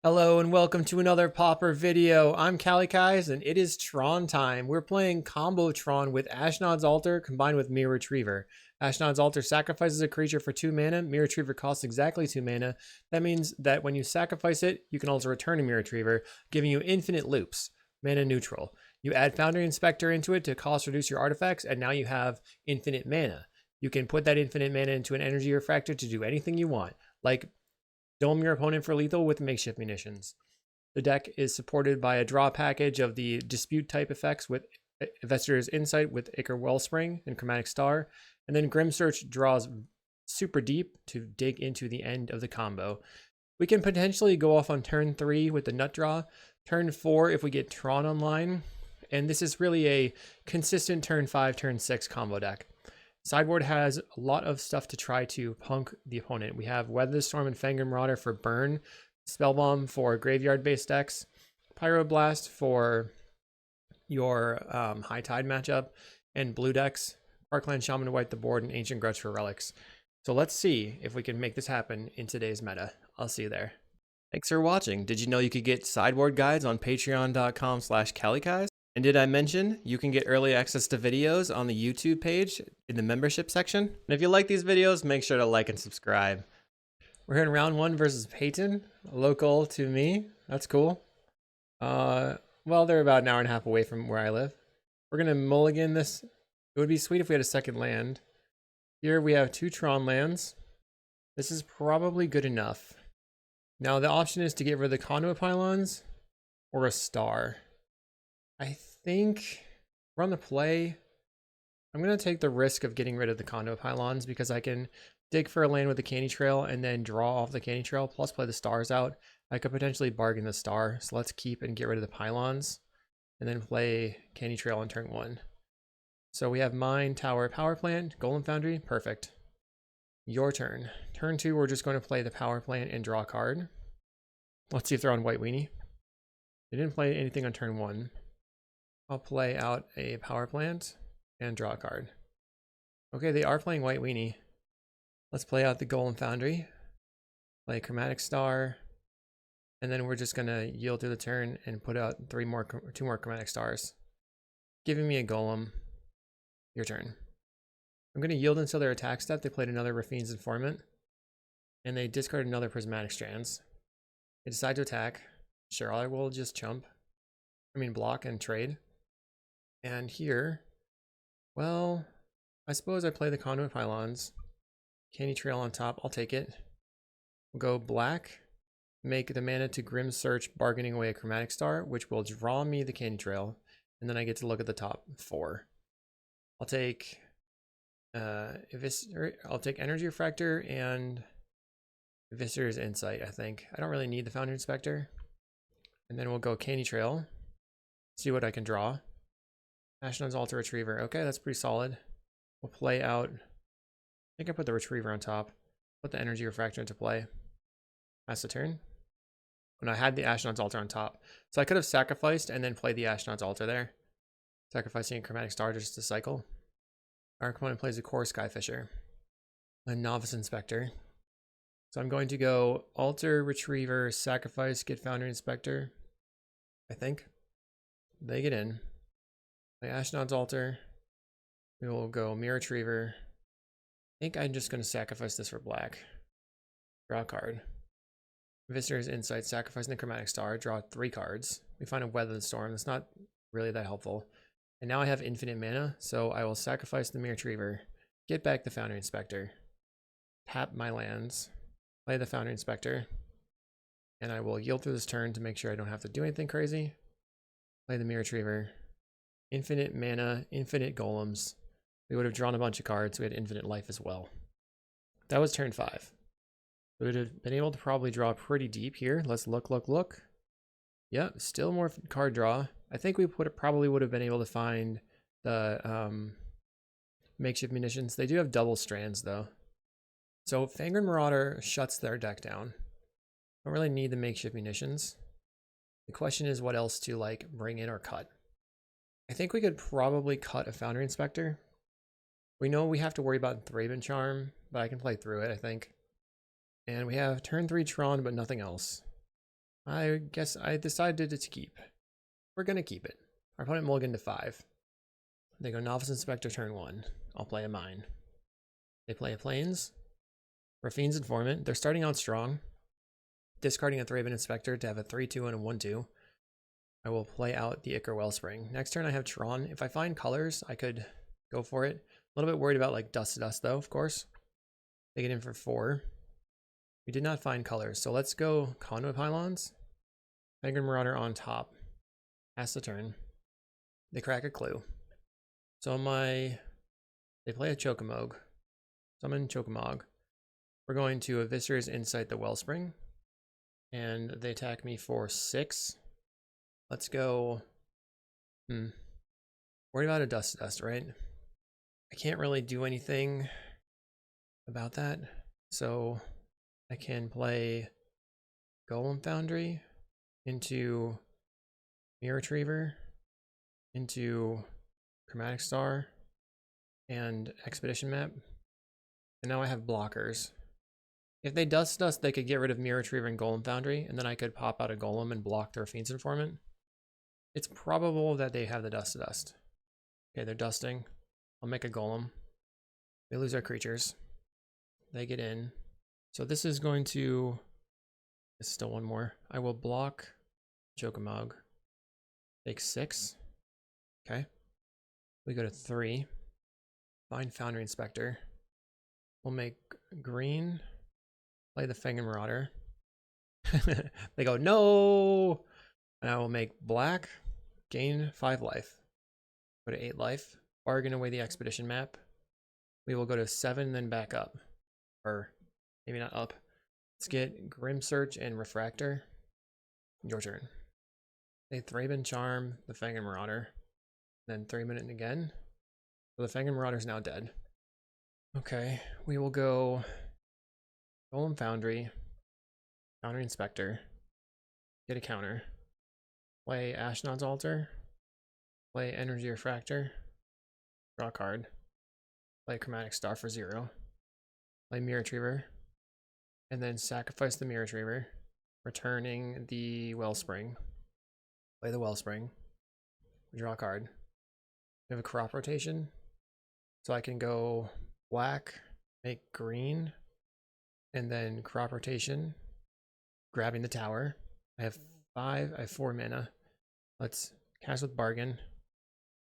Hello and welcome to another Pauper video. I'm Kalikaiz and it is Tron time. We're playing Combo Tron with Ashnod's Altar combined with Mirror Retriever. Ashnod's Altar sacrifices a creature for 2 mana. Mirror Retriever costs exactly 2 mana. That means that when you sacrifice it, you can also return a Mirror Retriever, giving you infinite loops, mana neutral. You add Foundry Inspector into it to cost reduce your artifacts, and now you have infinite mana. You can put that infinite mana into an energy refractor to do anything you want, like dome your opponent for lethal with Makeshift Munitions. The deck is supported by a draw package of the dispute type effects with Investor's Insight with Ichor Wellspring and Chromatic Star, and then Grim Search draws super deep to dig into the end of the combo. We can potentially go off on turn 3 with the Nut Draw, turn 4 if we get Tron online, and this is really a consistent turn 5, turn 6 combo deck. Sideboard has a lot of stuff to try to punk the opponent. We have Weather the Storm and Fangren Marauder for burn, Spellbomb for graveyard-based decks, Pyroblast for your High Tide matchup, and blue decks, Parkland Shaman to wipe the board, and Ancient Grudge for relics. So let's see if we can make this happen in today's meta. I'll see you there. Thanks for watching. Did you know you could get sideboard guides on patreon.com/Kalikaiz? And did I mention you can get early access to videos on the YouTube page in the membership section? And if you like these videos, make sure to like and subscribe. We're here in round 1 versus Peyton, local to me. That's cool. Well, they're about an hour and a half away from where I live. We're going to mulligan this. It would be sweet if we had a second land. Here we have 2 Tron lands. This is probably good enough. Now the option is to get rid of the conduit pylons or a star. I think we're on the play. I'm going to take the risk of getting rid of the conduit pylons because I can dig for a land with the candy trail and then draw off the candy trail, plus play the stars out. I could potentially bargain the star, so let's keep and get rid of the pylons and then play candy trail on turn 1. So we have mine, tower, power plant, Golem Foundry, perfect. Your turn. Turn 2, we're just going to play the power plant and draw a card. Let's see if they're on white weenie. They didn't play anything on turn 1. I'll play out a power plant and draw a card. Okay, they are playing white weenie. Let's play out the Golem Foundry, play Chromatic Star, and then we're just gonna yield through the turn and put out 2 more Chromatic Stars, giving me a Golem. Your turn. I'm gonna yield until their attack step. They played another Rafine's Informant, and they discarded another Prismatic Strands. They decide to attack. Sure, I will just block and trade. And here, well, I suppose I play the conduit pylons. Candy trail on top, I'll take it. We'll go black, make the mana to Grim Search, bargaining away a Chromatic Star, which will draw me the candy trail, and then I get to look at the top 4. I'll take I'll take Energy Refractor and Investor's Insight, I think. I don't really need the Foundry Inspector. And then we'll go Candy Trail, see what I can draw. Ashnod's Altar Retriever. Okay, that's pretty solid. We'll play out. I think I put the Retriever on top. Put the Energy Refractor into play. That's the turn. When I had the Ashnod's Altar on top. So I could have sacrificed and then played the Ashnod's Altar there. Sacrificing a Chromatic Star just to cycle. Our opponent plays a Core Skyfisher. A Novice Inspector. So I'm going to go Altar, Retriever, Sacrifice, get Foundry Inspector. I think. They get in. Play Ashnod's Altar. We will go Mirror Retriever. I think I'm just going to sacrifice this for black. Draw a card. Visitor's Insight, sacrificing the Chromatic Star. Draw 3 cards. We find a Weather the Storm. That's not really that helpful. And now I have infinite mana, so I will sacrifice the Mirror Retriever. Get back the Foundry Inspector. Tap my lands. Play the Foundry Inspector. And I will yield through this turn to make sure I don't have to do anything crazy. Play the Mirror Retriever. Infinite mana, infinite golems. We would have drawn a bunch of cards. We had infinite life as well. That was turn 5. We would have been able to probably draw pretty deep here. Let's look. Yeah, still more card draw. I think we probably would have been able to find the Makeshift Munitions. They do have double strands though. So Fangren Marauder shuts their deck down. Don't really need the Makeshift Munitions. The question is what else to like bring in or cut. I think we could probably cut a Foundry Inspector. We know we have to worry about Thraben Charm, but I can play through it, I think. And we have turn 3 Tron, but nothing else. I guess I decided to keep. We're gonna keep it. Our opponent mulliganed to 5. They go Novice Inspector turn 1. I'll play a mine. They play a Plains. Raffine's Informant. They're starting out strong. Discarding a Thraben Inspector to have a 3-2 and a 1-2. I will play out the Ichor Wellspring. Next turn I have Tron. If I find colors, I could go for it. A little bit worried about like Dust to Dust though, of course. They get in for 4. We did not find colors, so let's go Conduit Pylons. Fangren Marauder on top. Pass the turn. They crack a clue. So they play a Chokamog. Summon Chokamog. We're going to Eviscer's Insight the Wellspring. And they attack me for 6. Let's go. Worried about a Dust to Dust, right? I can't really do anything about that. So I can play Golem Foundry into Mirror Retriever into Chromatic Star and Expedition Map. And now I have blockers. If they Dust Dust, they could get rid of Mirror Retriever and Golem Foundry, and then I could pop out a Golem and block their Fiend's Informant. It's probable that they have the Dust to Dust. Okay, they're dusting. I'll make a Golem. They lose their creatures. They get in. So this is going to... It's still one more. I will block Chokamog. Take 6. Okay. We go to 3. Find Foundry Inspector. We'll make green. Play the Fangren Marauder. They go, no! And I will make black. Gain 5 life. Go to 8 life. Bargain away the Expedition Map. We will go to 7, then back up. Or maybe not up. Let's get Grim Search and Refractor. Your turn. They Thraben Charm the Fangren Marauder. Then Thraben it again. So the Fangren Marauder is now dead. Okay, we will go Golem Foundry, Foundry Inspector, get a counter, play Ashnod's Altar, play Energy Refractor, draw a card, play Chromatic Star for 0, play Mirror Retriever, and then sacrifice the Mirror Retriever, returning the Wellspring, play the Wellspring, draw a card. We have a crop rotation, so I can go black, make green, and then crop rotation, grabbing the tower. I have 4 mana. Let's cast with Bargain,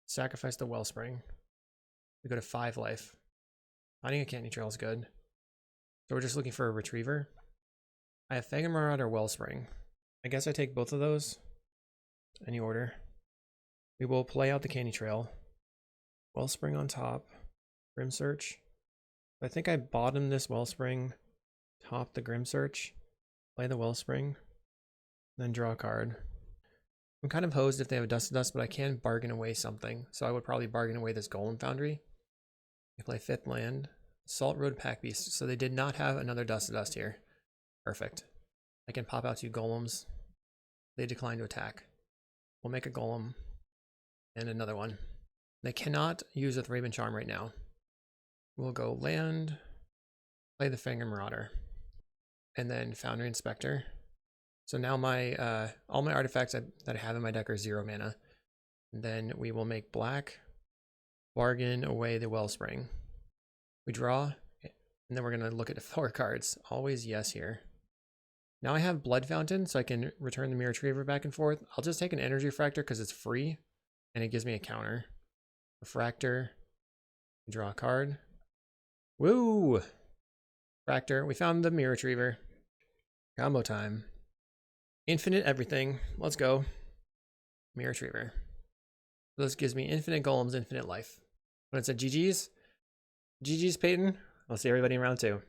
sacrifice the Wellspring. We go to 5 life. Finding a Candy Trail is good. So we're just looking for a Retriever. I have Fangren Marauder Wellspring. I guess I take both of those. Any order. We will play out the Candy Trail. Wellspring on top. Grim Search. I think I bottom this Wellspring. Top the Grim Search. Play the Wellspring. Then draw a card. I'm kind of hosed if they have a Dust to Dust, but I can bargain away something. So I would probably bargain away this Golem Foundry. They play 5th land. Salt Road Pack Beast. So they did not have another Dust to Dust here. Perfect. I can pop out 2 Golems. They decline to attack. We'll make a Golem. And another one. They cannot use a Thraben Charm right now. We'll go land. Play the Fangren Marauder. And then Foundry Inspector. So now my all my artifacts that I have in my deck are 0 mana. And then we will make black. Bargain away the Wellspring. We draw. And then we're going to look at the 4 cards. Always yes here. Now I have Blood Fountain, so I can return the Mirror Retriever back and forth. I'll just take an Energy Refractor because it's free. And it gives me a counter. Refractor. Draw a card. Woo! Refractor. We found the Mirror Retriever. Combo time. Infinite everything. Let's go. Mirror Retriever. So this gives me infinite golems, infinite life. When it said GG's. GG's, Peyton. I'll see everybody in round 2.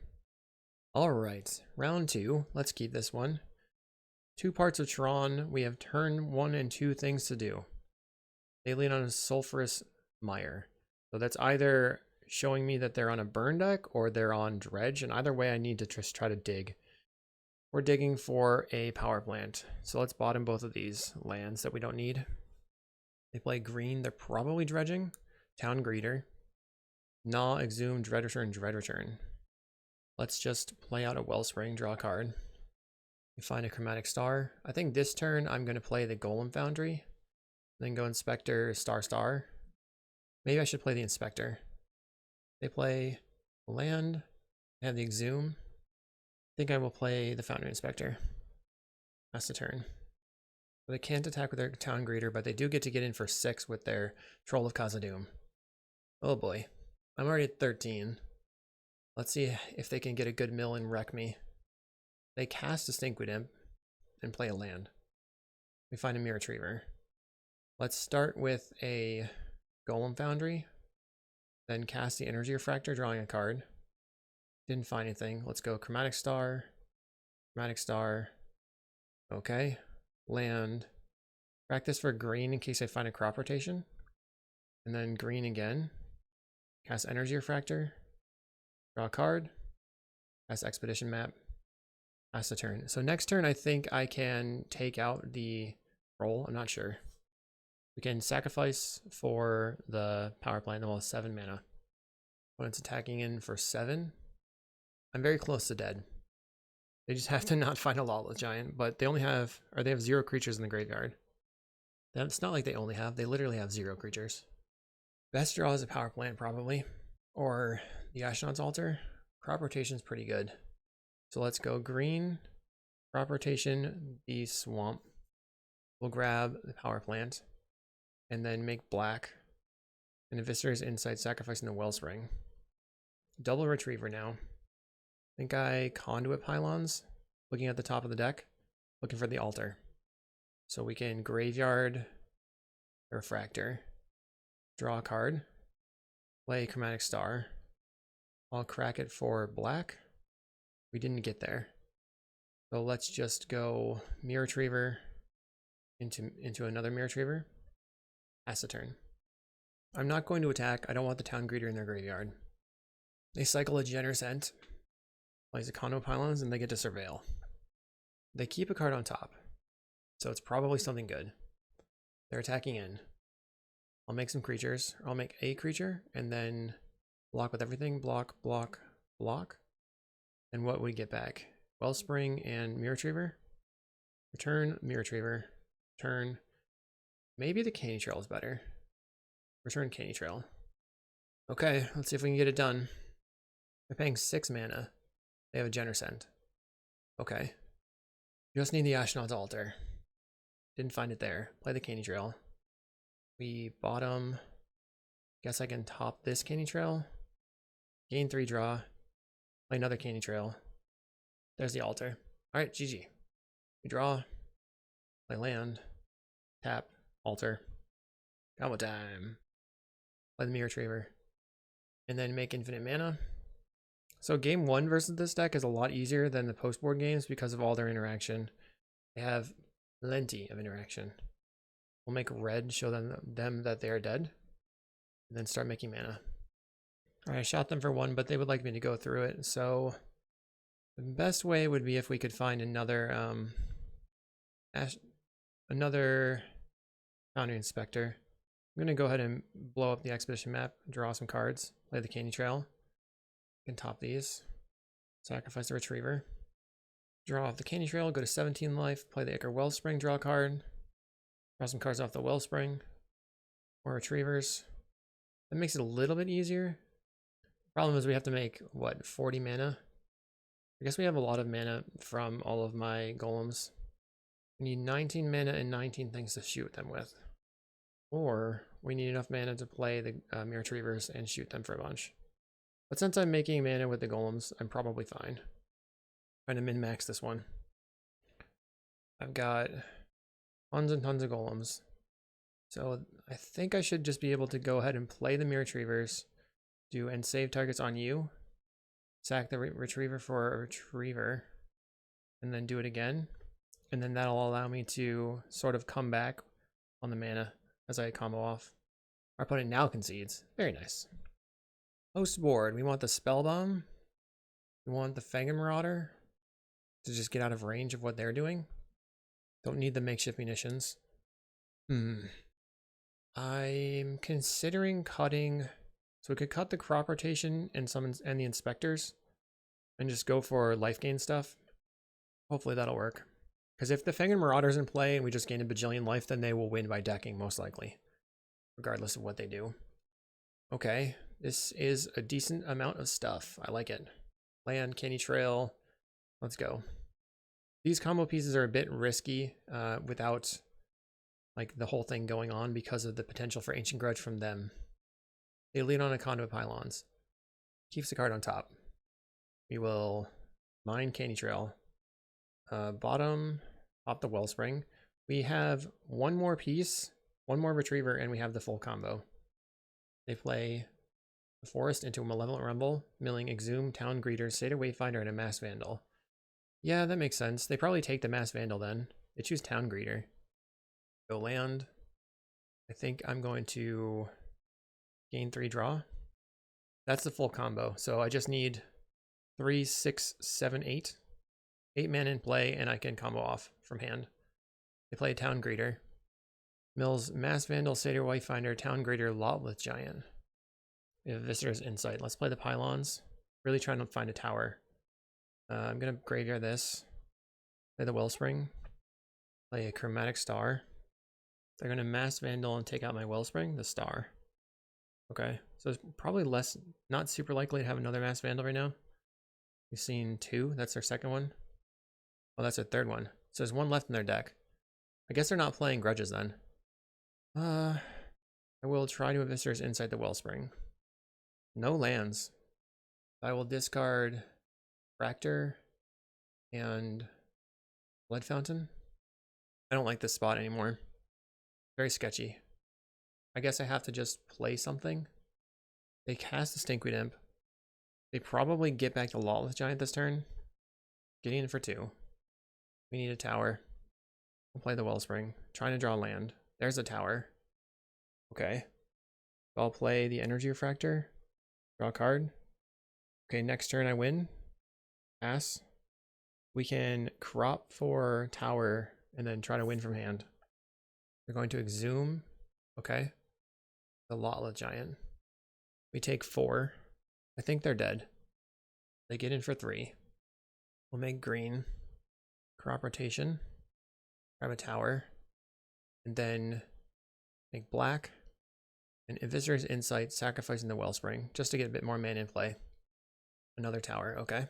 Alright. Round 2. Let's keep this one. 2 parts of Tron. We have turn 1 and 2 things to do. They lean on a Sulphurous Mire. So that's either showing me that they're on a burn deck or they're on Dredge. And either way, I need to just try to dig. We're digging for a power plant. So let's bottom both of these lands that we don't need. They play green. They're probably dredging. Town Greeter. Gnaw, Exhume, Dread Return, Dread Return. Let's just play out a Wellspring, draw a card. You find a chromatic star. I think this turn I'm going to play the Golem Foundry. Then go Inspector star. Maybe I should play the Inspector. They play land. They have the Exhume. I think I will play the Foundry Inspector. That's the turn. They can't attack with their Town Greeter, but they do get to get in for 6 with their Troll of Khazad-dûm. Oh boy. I'm already at 13. Let's see if they can get a good mill and wreck me. They cast a Stinkweed Imp and play a land. We find a Mirror Retriever. Let's start with a Golem Foundry. Then cast the Energy Refractor, drawing a card. Didn't find anything. Let's go Chromatic Star. Chromatic Star. Okay. Land. Practice for green in case I find a crop rotation. And then green again. Cast Energy Refractor. Draw a card. Cast Expedition Map. Pass the turn. So next turn I think I can take out the roll. I'm not sure. We can sacrifice for the power plant. Well, 7 mana. Opponent's attacking in for 7. I'm very close to dead. They just have to not find a Lawless Giant, but they only have, or they have 0 creatures in the graveyard. It's not like they only have, they literally have 0 creatures. Best draw is a power plant probably, or the Ashnod's Altar. Crop rotation's pretty good. So let's go green, crop rotation, the swamp. We'll grab the power plant and then make black. And Eviscer's Insight, sacrificing the Wellspring. Double Retriever now. I think I Conduit Pylons, looking at the top of the deck, looking for the altar. So we can graveyard a Refractor, draw a card, play Chromatic Star. I'll crack it for black. We didn't get there. So let's just go Mirror Retriever into another Mirror Retriever. Pass the turn. I'm not going to attack. I don't want the Town Greeter in their graveyard. They cycle a Reminiscent. Plays a Conduit Pylons, and they get to Surveil. They keep a card on top, so it's probably something good. They're attacking in. I'll make some creatures. I'll make a creature, and then block with everything. Block, block, block. And what we get back? Wellspring and Mirror Retriever. Return, Mirror Retriever. Return. Maybe the Canny Trail is better. Return Canny Trail. Okay, let's see if we can get it done. They're paying 6 mana. They have a Reminiscent. Okay. Just need the Ashnod's Altar. Didn't find it there. Play the Canny Trail. We bottom. Guess I can top this Canny Trail. Gain 3 draw. Play another Canny Trail. There's the altar. Alright, GG. We draw. Play land. Tap. Altar. Combo time. Play the Mirror Retriever. And then make infinite mana. So game 1 versus this deck is a lot easier than the post-board games because of all their interaction. They have plenty of interaction. We'll make red show them that they are dead. And then start making mana. Alright, I shot them for 1, but they would like me to go through it. So the best way would be if we could find another Foundry Inspector. I'm going to go ahead and blow up the Expedition Map, draw some cards, play the Canny Trail. Can top these. Sacrifice the Retriever. Draw off the Canny Trail, go to 17 life, play the Ichor Wellspring, draw a card. Draw some cards off the Wellspring. More Retrievers. That makes it a little bit easier. Problem is we have to make, what, 40 mana? I guess we have a lot of mana from all of my golems. We need 19 mana and 19 things to shoot them with. Or we need enough mana to play the Mirror Retrievers and shoot them for a bunch. But since I'm making mana with the golems, I'm probably fine. Trying to min-max this one. I've got tons and tons of golems. So I think I should just be able to go ahead and play the Mirror Retrievers, do and save targets on you, sack the Retriever for a Retriever, and then do it again. And then that'll allow me to sort of come back on the mana as I combo off. Our opponent now concedes. Very nice. Post board, we want the Spellbomb. We want the Fangin Marauder to just get out of range of what they're doing. Don't need the Makeshift Munitions. I'm considering cutting, so we could cut the crop rotation and the inspectors and just go for life gain stuff. Hopefully that'll work. Because if the Fanged Marauder's in play and we just gain a bajillion life, then they will win by decking, most likely. Regardless of what they do. Okay, this is a decent amount of stuff. I like it. Land, Candy Trail. Let's go. These combo pieces are a bit risky without like the whole thing going on because of the potential for Ancient Grudge from them. They lead on a Conduit Pylons. Keeps the card on top. We will mine Candy Trail. Bottom, pop the Wellspring. We have one more piece, one more Retriever, and we have the full combo. They play the Forest into a Malevolent Rumble, milling Exhume, Town Greeter, Seder Wayfinder, and a Mass Vandal. Yeah, that makes sense. They probably take the Mass Vandal then. They choose Town Greeter. Go land. I think I'm going to gain 3 draw. That's the full combo. So I just need 3, 6, 7, 8. 8 mana in play, and I can combo off from hand. They play Town Greeter. Mills Mass Vandal, Seder Wayfinder, Town Greeter, Lawless Giant. We have Visitor's Insight. Let's play the Pylons. Really trying to find a tower. I'm going to graveyard this. Play the Wellspring. Play a Chromatic Star. They're going to Mass Vandal and take out my Wellspring, the Star. Okay, so it's probably less, not super likely to have another Mass Vandal right now. We've seen 2. That's their second one. Oh, that's their third one. So there's 1 left in their deck. I guess they're not playing Grudges then. I will try to Visitor's Insight the Wellspring. No lands. I will discard Fractor and Blood Fountain. I don't like this spot anymore. Very sketchy. I guess I have to just play something. They cast the Stinkweed Imp. They probably get back to Lawless Giant this turn. Getting in for 2. We need a tower. We'll play the Wellspring. Trying to draw land. There's a tower. Okay. I'll play the Energy Refractor. Draw a card. Okay, next turn I win. Pass. We can crop for tower and then try to win from hand. We're going to Exhume. Okay. The Lawless Giant. We take 4. I think they're dead. They get in for 3. We'll make green. Crop rotation. Grab a tower. And then make black. And Visitor's Insight, sacrificing the Wellspring, just to get a bit more mana in play. Another tower, okay.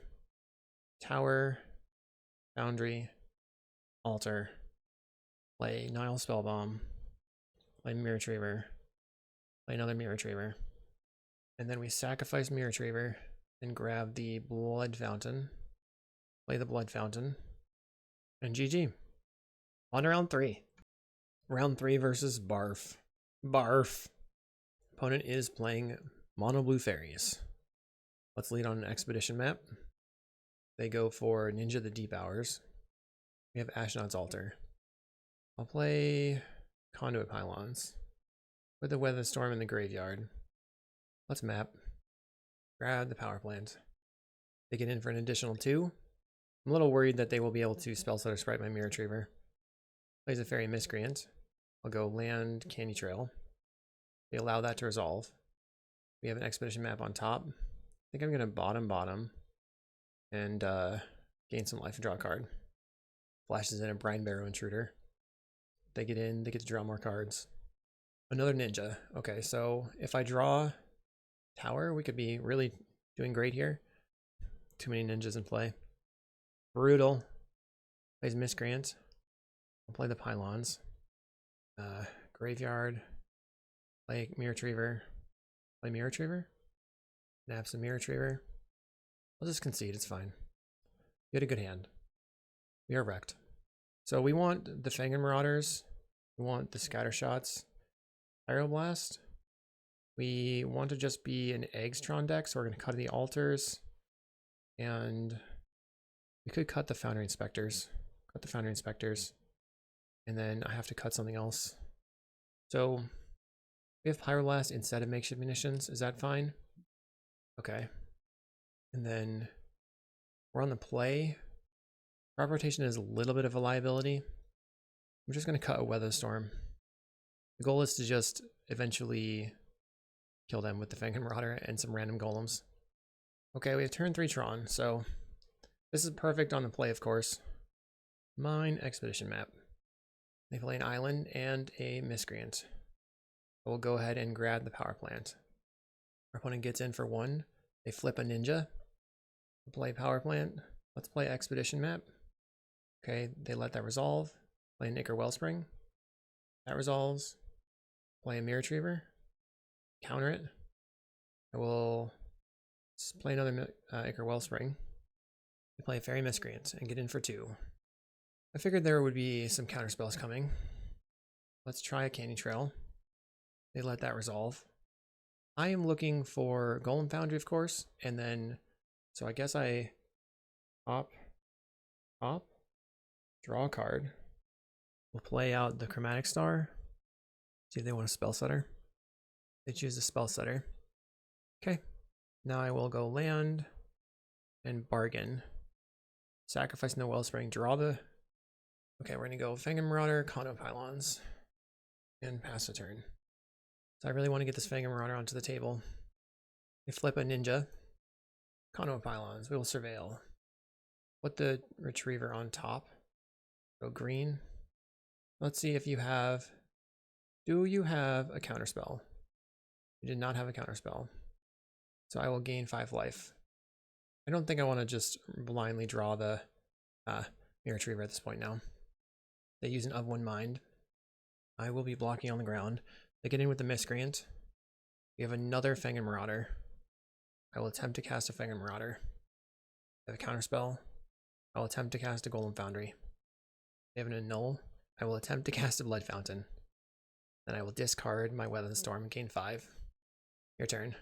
Tower. Foundry. Altar. Play Nile Spellbomb. Play Mirror Retriever. Play another Mirror Retriever. And then we sacrifice Mirror Retriever and grab the Blood Fountain. Play the Blood Fountain. And GG. On to round 3. Round 3 versus Barf. Barf. Opponent is playing Mono Blue Fairies. Let's lead on an expedition map. They go for Ninja the Deep Hours. We have Ashnod's Altar. I'll play Conduit Pylons. With the Weather Storm in the graveyard. Let's map. Grab the power plant. They get in for an additional 2. I'm a little worried that they will be able to spell set or sprite my Mirror Retriever. Plays a Fairy Miscreant. I'll go land Candy Trail. They allow that to resolve. We have an expedition map on top. I think I'm going to bottom and gain some life and draw a card. Flashes in a Brine Barrow Intruder. They get in, they get to draw more cards. Another Ninja. Okay, so if I draw Tower, we could be really doing great here. Too many ninjas in play. Brutal. Plays Miscreant. I'll play the Pylons. Graveyard. Play Mirror Retriever. Play Mirror Retriever. Nab some Mirror Retriever. I'll just concede, it's fine. You had a good hand. We are wrecked. So we want the Fanged Marauders. We want the Scatter Shots. Pyroblast. We want to just be an Eggstron deck, so we're going to cut the altars. And we could cut the Foundry Inspectors. Cut the Foundry Inspectors. And then I have to cut something else. So we have Pyroblast instead of Makeshift Munitions. Is that fine? Okay. And then we're on the play. Crop rotation is a little bit of a liability. I'm just going to cut a Weather Storm. The goal is to just eventually kill them with the Fanged Marauder and some random golems. Okay, we have turn 3 Tron, so this is perfect on the play, of course. Mine expedition map. They play an island and a miscreant. We'll go ahead and grab the power plant. Our opponent gets in for 1. They flip a ninja. We'll play power plant. Let's play expedition map. Okay, they let that resolve. Play an Ichor Wellspring. That resolves. Play a Mirror Retriever. Counter it. I will play another Ichor Wellspring. We play a Fairy Miscreant and get in for 2. I figured there would be some counter spells coming. Let's try a Candy Trail. They let that resolve. I am looking for Golem Foundry, of course, and then, so I guess I pop, draw a card. We'll play out the Chromatic Star. See if they want a Spell Setter. They choose a Spell Setter. Okay, now I will go land and bargain. Sacrificing the Wellspring, draw the... Okay, we're gonna go Fangin' Marauder, Condo Pylons, and pass the turn. So I really want to get this Fangin' Marauder onto the table. We flip a Ninja, Condo Pylons, we will Surveil. Put the Retriever on top. Go green. Let's see if you have... Do you have a counterspell? You did not have a counterspell. So I will gain 5 life. I don't think I want to just blindly draw the Mirror Retriever at this point now. They use an Of One Mind. I will be blocking on the ground. They get in with the Miscreant. We have another Fangin' Marauder. I will attempt to cast a Fangin' Marauder. They have a counterspell. I will attempt to cast a Golem Foundry. They have an Annul. I will attempt to cast a Blood Fountain. Then I will discard my Weather the Storm and gain 5. Your turn.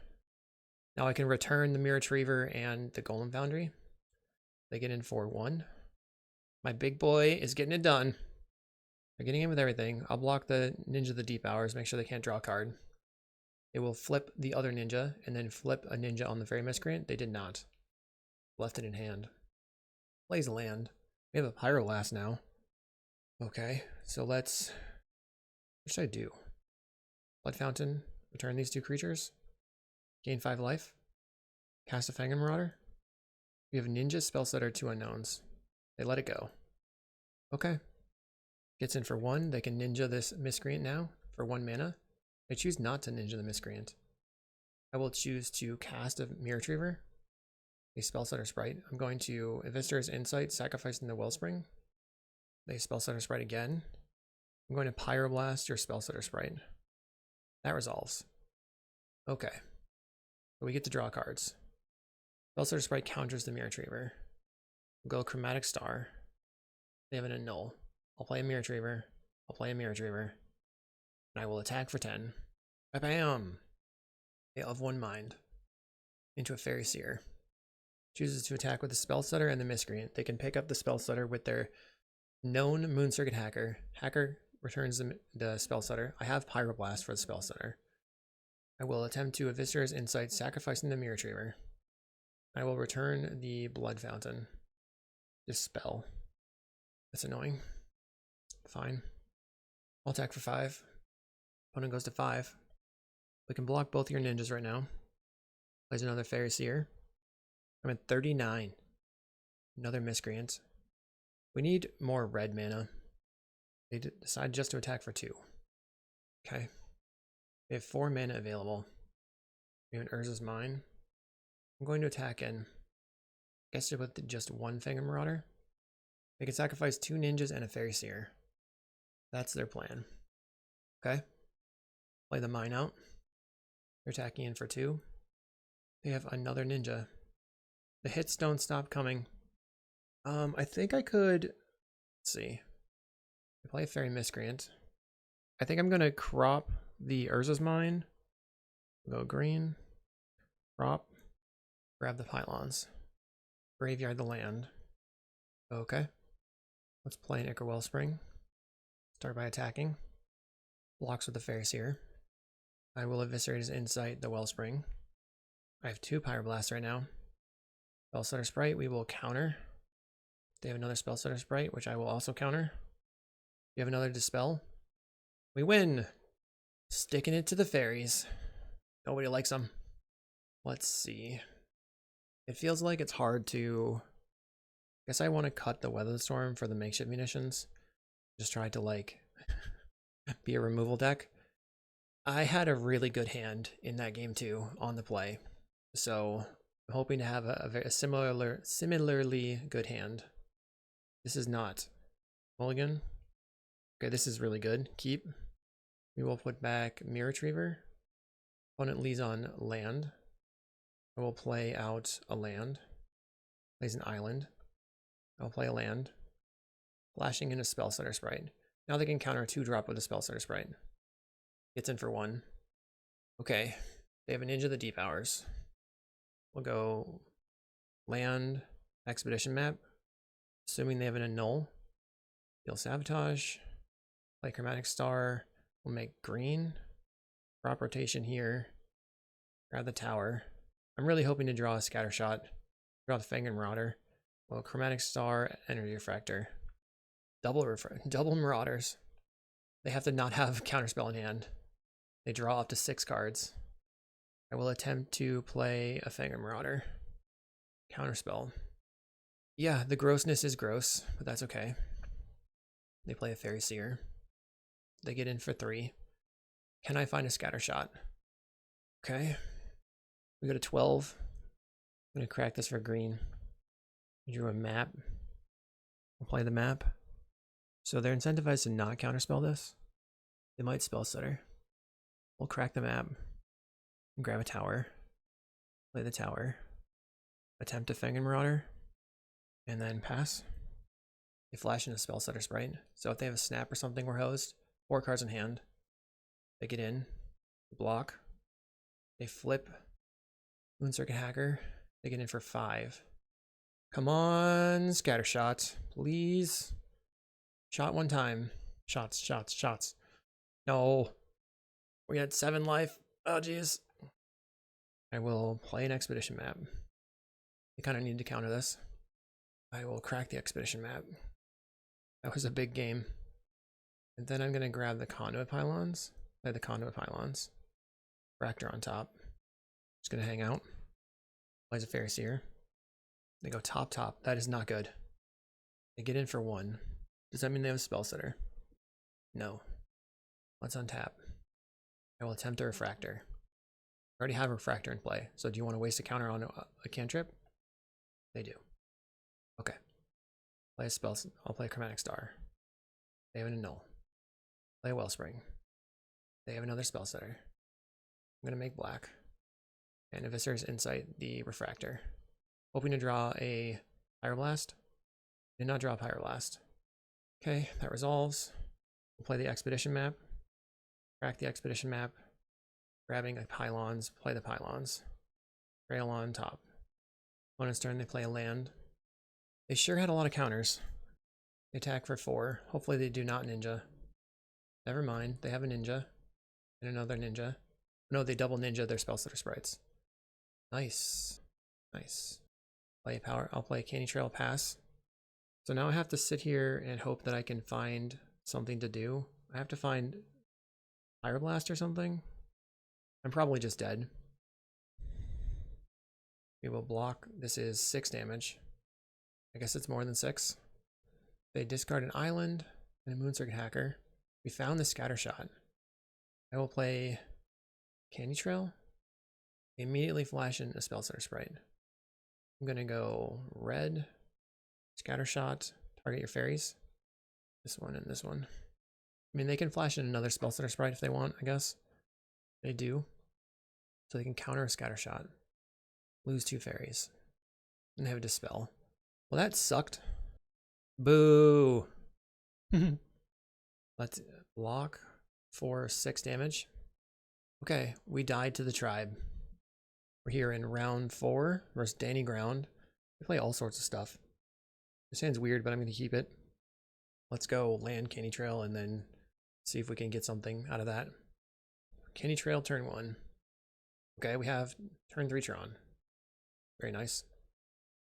Now I can return the Mirror Retriever and the Golem Foundry. They get in for 1. My big boy is getting it done. They're getting in with everything. I'll block the Ninja of the Deep Hours, make sure they can't draw a card. They will flip the other Ninja and then flip a Ninja on the Fairy Miscreant. They did not. Left it in hand. Plays a land. We have a Pyroblast now. Okay, so let's... What should I do? Blood Fountain. Return these 2 creatures. Gain 5 life. Cast a Fangin' Marauder. We have Ninja, Spell Setter, 2 unknowns. They let it go. Okay. Gets in for 1. They can Ninja this Miscreant now for 1 mana. They choose not to Ninja the Miscreant. I will choose to cast a Mirror Retriever. A Spell Setter Sprite. I'm going to Eviscer's Insight, sacrificing the Wellspring. They Spell Setter Sprite again. I'm going to Pyroblast your Spell Setter Sprite. That resolves. Okay. So we get to draw cards. Spell Setter Sprite counters the Mirror Retriever. We'll go Chromatic Star. They have an Annul. I'll play a Mirror Retriever. I'll play a Mirror Retriever. And I will attack for 10. Bam! They Of One Mind. Into a Fairy Seer. Chooses to attack with the Spell Setter and the Miscreant. They can pick up the Spell Setter with their known Moon Circuit Hacker. Hacker returns the Spell Setter. I have Pyroblast for the Spell Setter. I will attempt to Eviscer's Insight, sacrificing the Mirror Retriever. I will return the Blood Fountain. Dispel. That's annoying. Fine. I'll attack for 5. Opponent goes to 5. We can block both your ninjas right now. Plays another Fairy Seer. I'm at 39. Another Miscreant. We need more red mana. They decide just to attack for 2. Okay. We have 4 mana available. We have an Urza's Mine. I'm going to attack in. I guess with just 1 Fangin' Marauder. They can sacrifice 2 ninjas and a Fairy Seer. That's their plan. Okay. Play the mine out. They're attacking in for 2. They have another ninja. The hits don't stop coming. I think I could... Let's see. I play a Fairy Miscreant. I think I'm going to crop the Urza's Mine. Go green. Crop. Grab the Pylons. Graveyard the land. Okay. Let's play an Ichor Wellspring. Start by attacking. Blocks with the Fairy Seer. I will Eviscerate his Insight, the Wellspring. I have 2 Pyroblasts right now. Spell Setter Sprite, we will counter. They have another Spell Setter Sprite, which I will also counter. You have another Dispel. We win! Sticking it to the fairies. Nobody likes them. Let's see. It feels like it's hard to Guess I want to cut the Weather Storm for the Makeshift Munitions. Just try to like be a removal deck. I had a really good hand in that game too on the play. So I'm hoping to have a very similarly good hand. This is not. Mulligan. Okay, this is really good. Keep. We will put back Mirror Retriever. Opponent leads on land. I will play out a land. Plays an island. I'll play a land. Flashing in a Spellstutter Sprite. Now they can counter a 2-drop with a Spellstutter Sprite. Gets in for 1. Okay, they have a Ninja the Deep Hours. We'll go land, expedition map. Assuming they have an annul. Deal Sabotage. Play Chromatic Star. We'll make green. Crop rotation here. Grab the tower. I'm really hoping to draw a Scatter Shot. Draw the Fanged Marauder. Well, Chromatic Star, Energy Refractor. Double Marauders. They have to not have Counterspell in hand. They draw up to 6 cards. I will attempt to play a Fanged Marauder. Counterspell. Yeah, the grossness is gross, but that's okay. They play a Fairy Seer. They get in for 3. Can I find a Scatter Shot? Okay. We go to 12. I'm going to crack this for green. We drew a map. We'll play the map. So they're incentivized to not counterspell this. They might Spellstutter. We'll crack the map. And grab a tower. Play the tower. Attempt to Fanged Marauder. And then pass. They flash in a Spellstutter Sprite. So if they have a snap or something, we're hosed. 4 cards in hand. They get in. Block. They flip. Moon Circuit Hacker. They get in for 5. Come on, Scatter Shot, please. Shot 1 time. Shots, shots, shots. No. We had 7 life. Oh, jeez. I will play an expedition map. You kind of need to counter this. I will crack the expedition map. That was a big game. And then I'm going to grab the Conduit Pylons. Play the Conduit Pylons. Fractor on top. Just going to hang out. Plays a Fairy Seer. They go top. That is not good. They get in for 1. Does that mean they have a Spellstutter? No. Let's untap. I will attempt a Refractor. I already have a Refractor in play, so do you want to waste a counter on a cantrip? They do. Okay. Play a spell. I'll play a Chromatic Star. They have an annul. Play a Wellspring. They have another Spellstutter. I'm going to make black. And Eviscer's Insight the Refractor. Hoping to draw a Pyroblast. Did not draw a Pyroblast. Okay, that resolves. We'll play the Expedition map. Crack the Expedition map. Grabbing the Pylons. Play the Pylons. Rail on top. Opponent's turn, they play a land. They sure had a lot of counters. They attack for 4. Hopefully they do not Ninja. Never mind, they have a Ninja. And another Ninja. No, they double Ninja their Spellstutter Sprites. Nice. Nice. Play power. I'll play Candy Trail, pass. So now I have to sit here and hope that I can find something to do. I have to find Pyroblast or something. I'm probably just dead. We will block. This is 6 damage. I guess it's more than 6. They discard an island and a Moon Circuit Hacker. We found the Scatter Shot. I will play Candy Trail. Immediately flash in a Spellstutter Sprite. I'm gonna go red, Scatter Shot, target your fairies. This one and this one. I mean, they can flash in another Spellstutter Sprite if they want, I guess. They do. So they can counter a Scatter Shot. Lose 2 fairies. And they have a Dispel. Well, that sucked. Boo! Let's block for 6 damage. Okay, we died to the tribe. We're here in round 4 versus Danny Ground. We play all sorts of stuff. This hand's weird, but I'm going to keep it. Let's go land Candy Trail and then see if we can get something out of that. Candy Trail turn 1. Okay, we have turn 3 Tron. Very nice.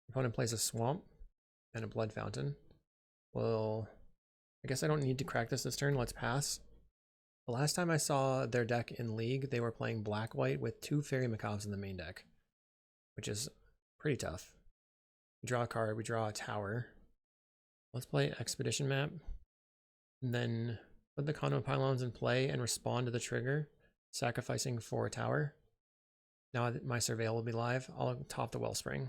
Opponent plays a Swamp and a Blood Fountain. Well, I guess I don't need to crack this turn. Let's pass. The last time I saw their deck in League, they were playing black-white with 2 Fairy Macabres in the main deck, which is pretty tough. We draw a card, we draw a tower. Let's play Expedition map. And then put the Condo Pylons in play and respond to the trigger, sacrificing for a tower. Now that my Surveil will be live, I'll top the Wellspring.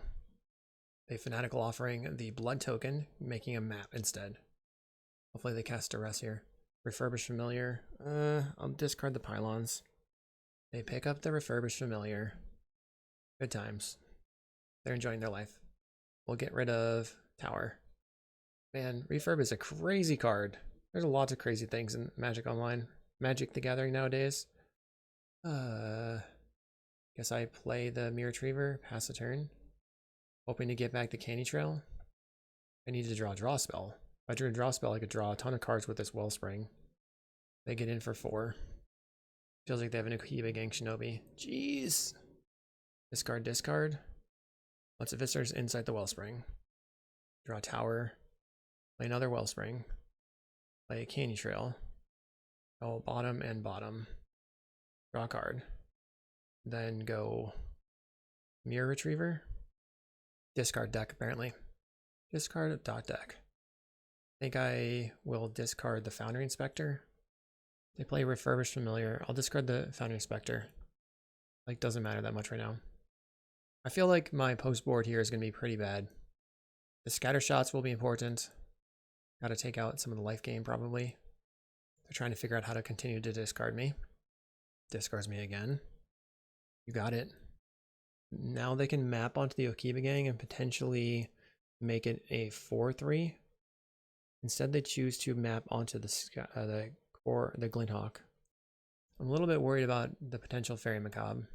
A Fanatical offering the Blood token, making a map instead. Hopefully they cast Duress here. Refurbish Familiar. I'll discard the Pylons. They pick up the Refurbished Familiar. Good times. They're enjoying their life. We'll get rid of Tower. Man, Refurb is a crazy card. There's lots of crazy things in Magic Online. Magic the Gathering nowadays. Guess I play the Mirror Retriever, pass a turn. Hoping to get back the Candy Trail. I need to draw a draw spell. If I drew a draw spell, I could draw a ton of cards with this Wellspring. They get in for 4. Feels like they have an Akiba Gang Shinobi. Jeez. Discard, discard. Let's Viscer's Insight the Wellspring. Draw a Tower. Play another Wellspring. Play a Candy Trail. Go bottom and bottom. Draw a card. Then go Mirror Retriever. Discard deck, apparently. Discard dot deck. I think I will discard the Foundry Inspector. They play Refurbished Familiar. I'll discard the Foundry Inspector. Like, doesn't matter that much right now. I feel like my post board here is going to be pretty bad. The scatter shots will be important. Got to take out some of the life gain, probably. They're trying to figure out how to continue to discard me. Discards me again. You got it. Now they can map onto the Akiba Gang and potentially make it a 4-3. Instead, they choose to map onto the Glinthawk. I'm a little bit worried about the potential Fairy Macabre.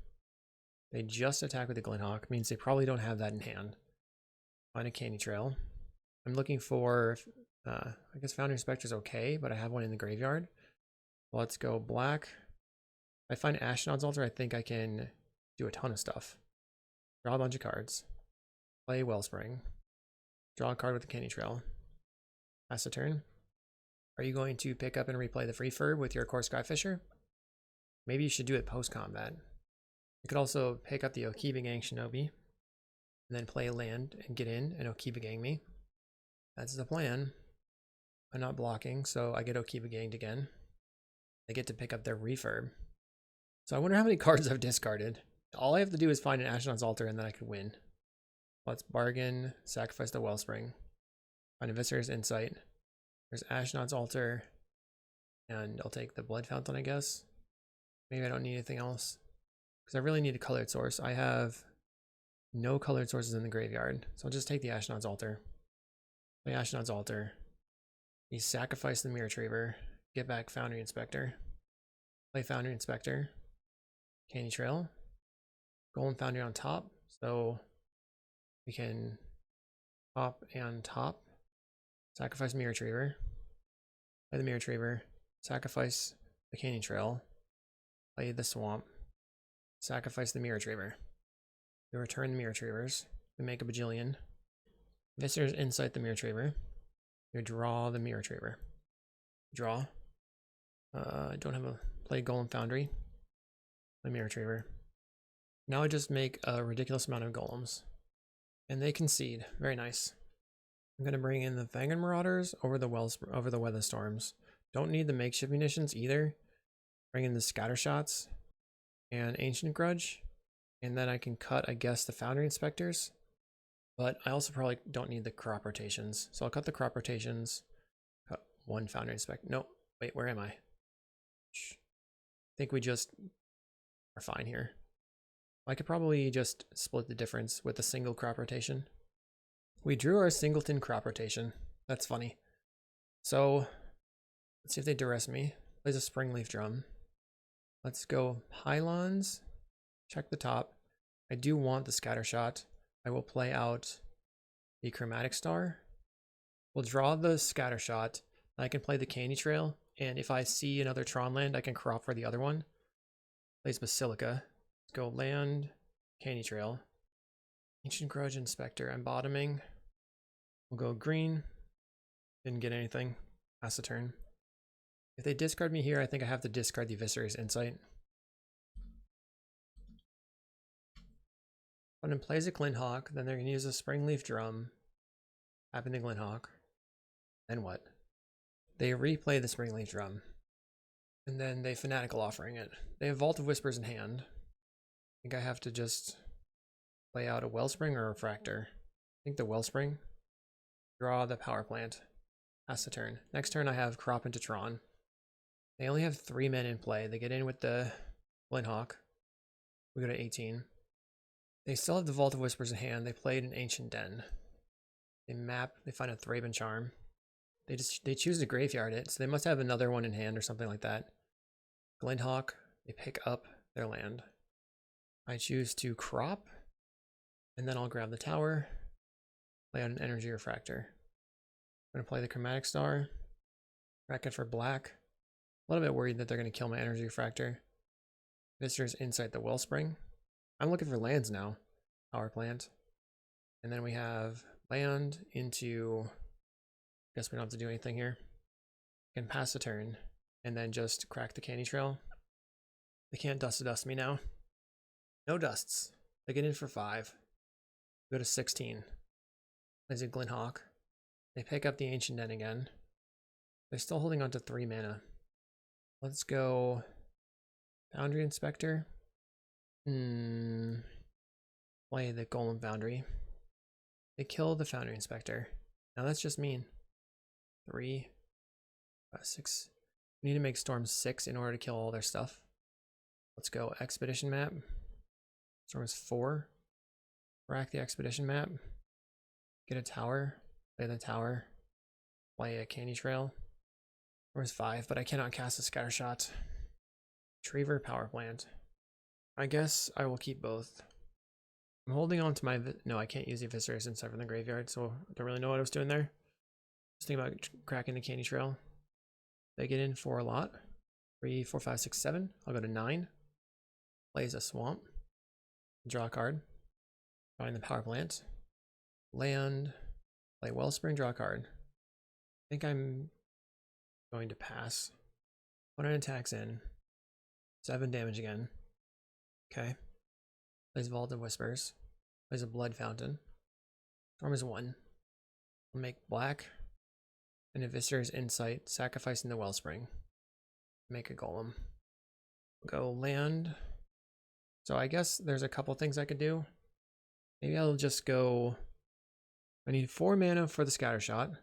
They just attack with the Glinthawk, means they probably don't have that in hand. Find a Candy Trail. I'm looking for, I guess Foundry Inspector is okay, but I have one in the graveyard. Let's go black. If I find Ashnod's Altar, I think I can do a ton of stuff. Draw a bunch of cards. Play Wellspring. Draw a card with the Candy Trail. Pass a turn. Are you going to pick up and replay the Refurb with your Core Skyfisher? Maybe you should do it post-combat. You could also pick up the Akiba Gang Shinobi, and then play a land and get in and Akiba Gang me. That's the plan. I'm not blocking, so I get Akiba Ganged again. I get to pick up their Refurb. So I wonder how many cards I've discarded. All I have to do is find an Ashnod's Altar and then I could win. Let's bargain, sacrifice the Wellspring. Find a Viscer's Insight. There's Ashnod's Altar. And I'll take the Blood Fountain, I guess. Maybe I don't need anything else. Because I really need a colored source. I have no colored sources in the graveyard. So I'll just take the Ashnod's Altar. Play Ashnod's Altar. We sacrifice the Mirror Retriever. Get back Foundry Inspector. Play Foundry Inspector. Candy Trail. Golem Foundry on top. So we can top and top. Sacrifice Mirror Retriever. Play the Mirror Retriever. Sacrifice the Candy Trail. Play the Swamp. Sacrifice the Mirror Retriever. We return the Mirror Retrievers. We make a bajillion. Viscer's Insight the Mirror Retriever. We draw the Mirror Retriever. Draw. I don't have a play Golem Foundry. Play Mirror Retriever. Now I just make a ridiculous amount of golems. And they concede. Very nice. I'm going to bring in the Vanguard Marauders over the Weather Storms. Don't need the Makeshift Munitions either. Bring in the Scatter Shots and Ancient Grudge. And then I can cut, I guess, the Foundry Inspectors. But I also probably don't need the crop rotations. So I'll cut the crop rotations. Cut one Foundry Inspector. No, wait, where am I? I think we just are fine here. I could probably just split the difference with a single crop rotation. We drew our singleton crop rotation. That's funny. So let's see if they duress me. Plays a Springleaf Drum. Let's go Pylons. Check the top. I do want the Scatter Shot. I will play out the Chromatic Star. We'll draw the Scatter Shot. I can play the Candy Trail. And if I see another Tron land, I can crop for the other one. Plays Basilica. Let's go land, Candy Trail. Ancient Grudge Inspector. I'm bottoming. We'll go green. Didn't get anything. Pass the turn. If they discard me here, I think I have to discard the Viscer's Insight. When it plays a Glinthawk, then they're going to use a Springleaf Drum. Tapping the Glinthawk. Then what? They replay the Springleaf Drum. And then they Fanatical Offering it. They have Vault of Whispers in hand. I think I have to just play out a Wellspring or a Refractor. I think the Wellspring. Draw the Power Plant. Pass the turn. Next turn I have Crop into Tron. They only have 3 men in play. They get in with the Blindhawk. We go to 18. They still have the Vault of Whispers in hand. They played an Ancient Den. They map. They find a Thraben Charm. They choose to graveyard it, so they must have another one in hand or something like that. Glendhawk. They pick up their land. I choose to crop, and then I'll grab the tower. Play out an Energy Refractor. I'm gonna play the Chromatic Star. Rack it for black. A little bit worried that they're gonna kill my Energy Refractor. Visitor's Insight the Wellspring. I'm looking for lands now. Power Plant. And then we have land into... Guess we don't have to do anything here. Can pass the turn. And then just crack the Candy Trail. They can't dust me now. No dusts. They get in for 5. Go to 16. Plays a Glynhawk. They pick up the Ancient Den again. They're still holding on to 3 mana. Let's go Foundry Inspector. Play the Golem Foundry. They kill the Foundry Inspector. Now that's just mean. 3, 5, 6. We need to make Storm 6 in order to kill all their stuff. Let's go Expedition Map. Storm is 4. Rack the Expedition Map. Get a tower. Play the tower. Play a Candy Trail. Storm is 5, but I cannot cast a Scattershot. Retriever Power Plant. I guess I will keep both. I'm holding on to my... No, I can't use the Viscerous Insight from the graveyard, so I don't really know what I was doing there. Just thinking about cracking the Candy Trail. They get in for a lot. 3, 4, 5, 6, 7. I'll go to 9. Plays a Swamp. Draw a card. Find the Power Plant. Land. Play Wellspring. Draw a card. I think I'm going to pass. Opponent attacks in. 7 damage again. Okay. Plays Vault of Whispers. Plays a Blood Fountain. Storm is 1. I'll make black. And a Viscer's Insight, sacrificing the Wellspring. Make a Golem. Go land. So I guess there's a couple things I could do. Maybe I'll just go... I need 4 mana for the Scattershot.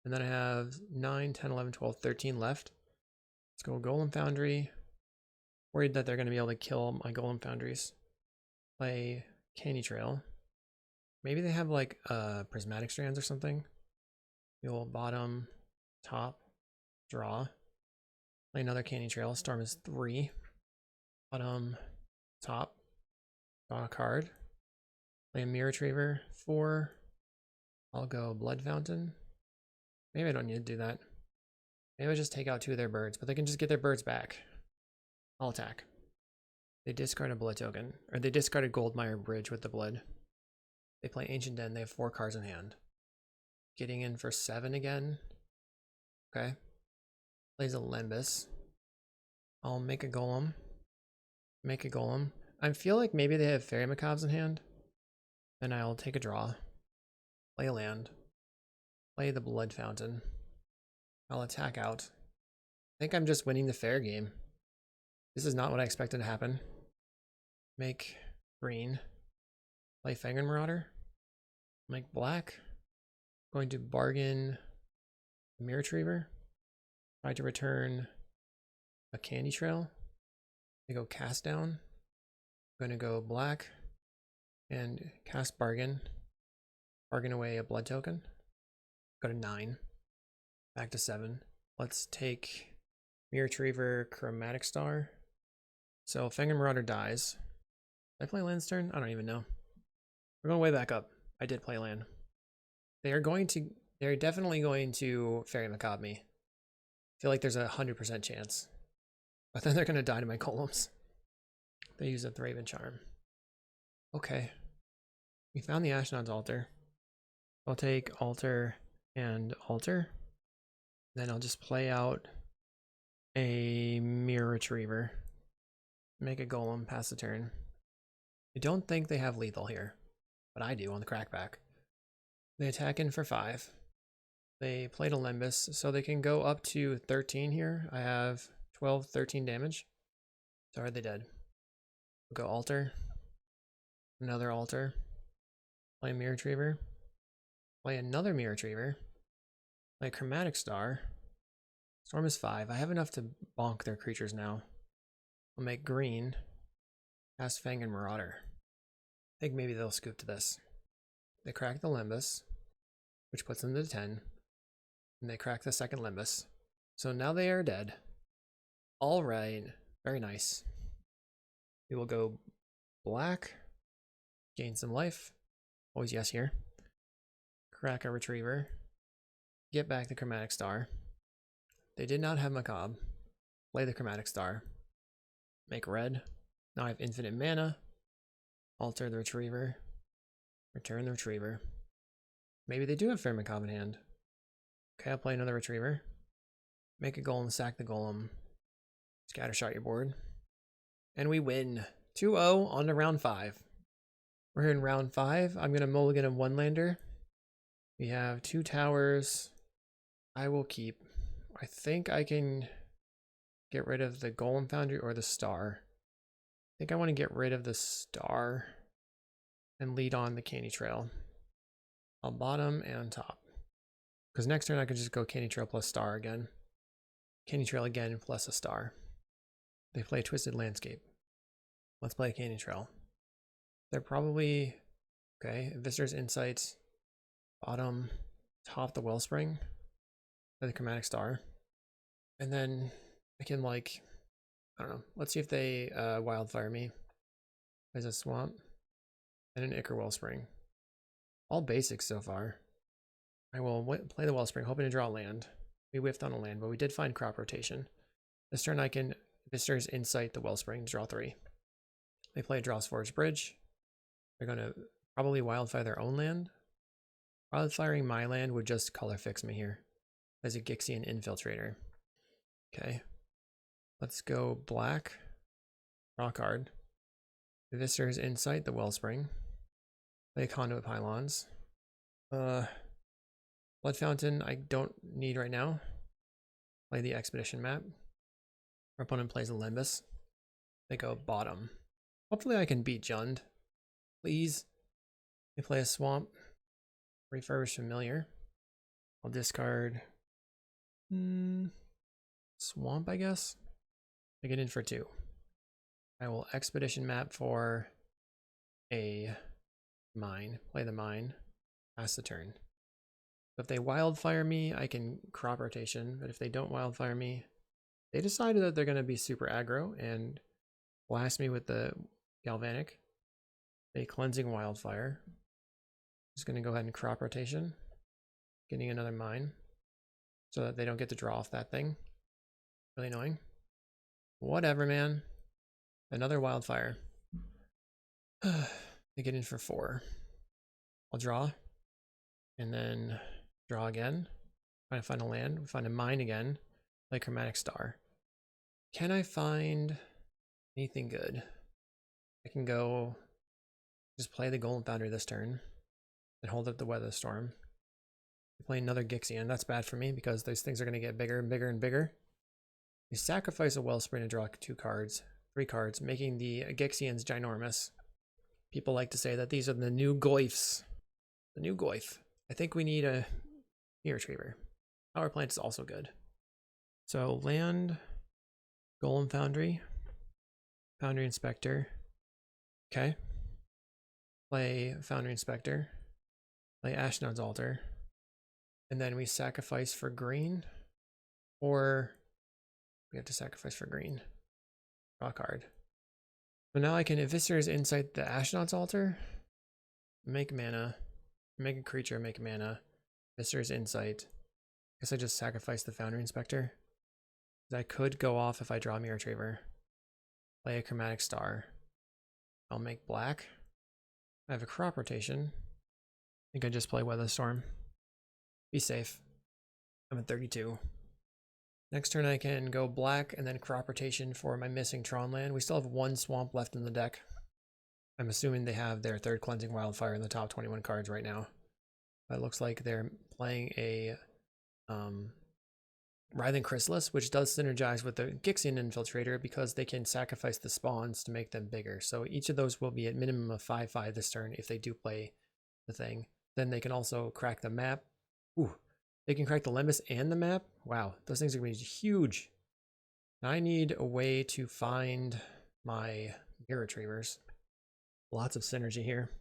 And then I have 9, 10, 11, 12, 13 left. Let's go Golem Foundry. Worried that they're going to be able to kill my Golem Foundries. Play Candy Trail. Maybe they have like Prismatic Strands or something. You'll bottom, top, draw. Play another Candy Trail. Storm is 3. Bottom, top, draw a card. Play a Mirror Retriever. 4. I'll go Blood Fountain. Maybe I don't need to do that. Maybe I just take out 2 of their birds, but they can just get their birds back. I'll attack. They discard a blood token, or they discarded Goldmire Bridge with the blood. They play Ancient Den. They have 4 cards in hand. Getting in for 7 again. Okay. Plays a Lembus. I'll make a Golem. Make a Golem. I feel like maybe they have Fairy Macaques in hand. Then I'll take a draw. Play a land. Play the Blood Fountain. I'll attack out. I think I'm just winning the fair game. This is not what I expected to happen. Make green. Play Fangren Marauder. Make black. Going to bargain Mirror Retriever. Try to return a Candy Trail. I go cast down. I'm going to go black and cast bargain. Bargain away a blood token. Go to 9. Back to 7. Let's take Mirror Retriever, Chromatic Star. So Fangren Marauder dies. Did I play land's turn? I don't even know. We're going way back up. I did play land. They're definitely going to Fairy Macabre me. I feel like there's a 100% chance. But then they're going to die to my Golems. They use a Thraben Charm. Okay. We found the Ashnod's Altar. I'll take Altar and Altar. Then I'll just play out a Mirror Retriever. Make a Golem, pass the turn. I don't think they have lethal here, but I do on the crackback. They attack in for 5. They played a Limbus, so they can go up to 13 here. I have 12, 13 damage. So are they dead? We'll go Altar. Another Altar. Play a Mirror Retriever. Play another Mirror Retriever. Play a Chromatic Star. Storm is 5. I have enough to bonk their creatures now. I'll make green. Cast Fang and Marauder. I think maybe they'll scoop to this. They crack the Limbus, which puts them to 10. And they crack the second Limbus. So now they are dead. All right. Very nice. We will go black. Gain some life. Always yes here. Crack a Retriever. Get back the Chromatic Star. They did not have Macabre. Play the Chromatic Star. Make red. Now I have infinite mana. Alter the Retriever. Return the Retriever. Maybe they do have Fair Macabre in hand. Okay, I'll play another Retriever. Make a Golem, sack the Golem. Scattershot your board. And we win. 2-0 on to round 5. We're here in round 5. I'm going to mulligan a 1-lander. We have 2 towers. I will keep. I think I can get rid of the Golem Foundry or the Star. I think I want to get rid of the Star and lead on the Candy Trail. I'll bottom and top. Because next turn I could just go Candy Trail plus Star again. Candy Trail again plus a Star. They play Twisted Landscape. Let's play Candy Trail. They're probably... Okay, Visitor's Insights. Bottom, top the Wellspring. Play the Chromatic Star. And then I can like... I don't know. Let's see if they Wildfire me. There's a Swamp. And an Ichor Wellspring. All basics so far. I will play the Wellspring, hoping to draw land. We whiffed on a land, but we did find crop rotation. This turn I can Visitor's Insight the Wellspring to draw 3. They play Draw's Forge Bridge. They're going to probably Wildfire their own land. Wildfiring my land would just color fix me here. As a Gixian Infiltrator. Okay. Let's go black. Draw a card. Visitor's Insight the Wellspring. Play Conduit Pylons. Blood Fountain I don't need right now. Play the Expedition map. Our opponent plays a Limbus. They go bottom. Hopefully I can beat Jund. Please. They play a Swamp. Refurbish Familiar. I'll discard Swamp, I guess. I get in for 2. I will Expedition map for a Mine. Play the Mine. Pass the turn. If they Wildfire me, I can crop rotation, but if they don't Wildfire me, they decided that they're going to be super aggro and blast me with the Galvanic. A Cleansing Wildfire. Just going to go ahead and crop rotation. Getting another Mine so that they don't get to draw off that thing. Really annoying. Whatever, man. Another Wildfire. They get in for 4. I'll draw. And then draw again. Try to find a land. We find a Mine again. Play Chromatic Star. Can I find anything good? I can go just play the Golem Foundry this turn and hold up the Weather Storm. Play another Gixian. That's bad for me because those things are going to get bigger and bigger and bigger. You sacrifice a Wellspring to draw 2 cards, 3 cards, making the Gixians ginormous. People like to say that these are the new Goyfs. The new Goyf. I think we need a Mirror Retriever. Power Plant is also good. So land, Golem Foundry, Foundry Inspector. Okay. Play Foundry Inspector. Play Ashnod's Altar. And then we sacrifice for green. Or we have to sacrifice for green. Draw a card. So now I can Visitor's Insight the Ashnod's Altar. Make mana. Make a creature, make mana. Visitor's Insight. I guess I just sacrifice the Foundry Inspector. I could go off if I draw Mirror Retriever. Play a Chromatic Star. I'll make black. I have a crop rotation. I think I just play Weather Storm. Be safe. I'm at 32. Next turn I can go black and then crop rotation for my missing Tron land. We still have 1 Swamp left in the deck. I'm assuming they have their 3rd Cleansing Wildfire in the top 21 cards right now. It looks like they're playing a Writhing Chrysalis, which does synergize with the Gixian Infiltrator because they can sacrifice the spawns to make them bigger. So each of those will be at minimum of 5/5 this turn if they do play the thing. Then they can also crack the map. Ooh, they can crack the Lembas and the map. Wow, those things are going to be huge. Now I need a way to find my Mirror Retrievers. Lots of synergy here.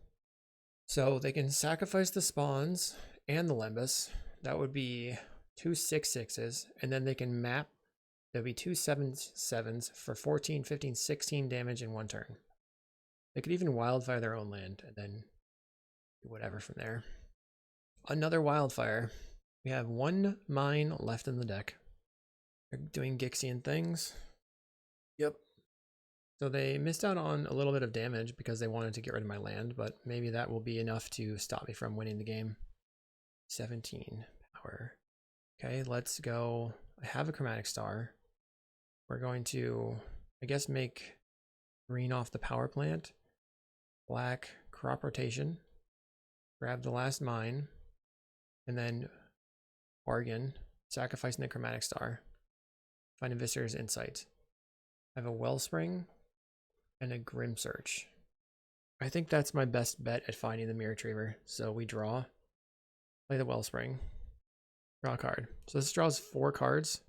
So they can sacrifice the spawns and the Lembas. That would be 2 6/6s, and then they can map. There'll be 2 7/7s for 14, 15, 16 damage in one turn. They could even Wildfire their own land and then do whatever from there. Another Wildfire. We have 1 mine left in the deck. They're doing Gixian things. Yep. So they missed out on a little bit of damage because they wanted to get rid of my land, but maybe that will be enough to stop me from winning the game. 17 power. Okay, let's go. I have a Chromatic Star. We're going to, I guess, make green off the power plant. Black, crop rotation. Grab the last mine. And then bargain, sacrificing the Chromatic Star. Find a Viscer's Insight. I have a Wellspring and a Grim Search. I think that's my best bet at finding the Mirror Retriever. So we draw, play the Wellspring. Draw a card. So this draws 4 cards.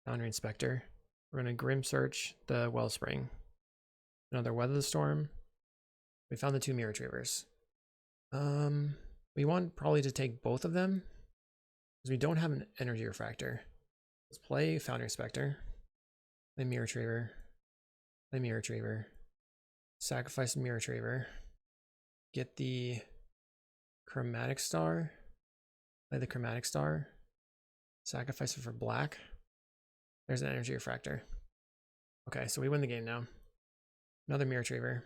Foundry Inspector. We're going to Grim Search the Wellspring. Another Weather the Storm. We found the 2 Mirror Retrievers. We want probably to take both of them because we don't have an Energy Refractor. Let's play Foundry Inspector. Play Mirror Retriever. Play Mirror Retriever. Sacrifice Mirror Retriever. Get the Chromatic Star. Play the Chromatic Star. Sacrifice it for black. There's an Energy Refractor. Okay, so we win the game now. Another Mirror Retriever.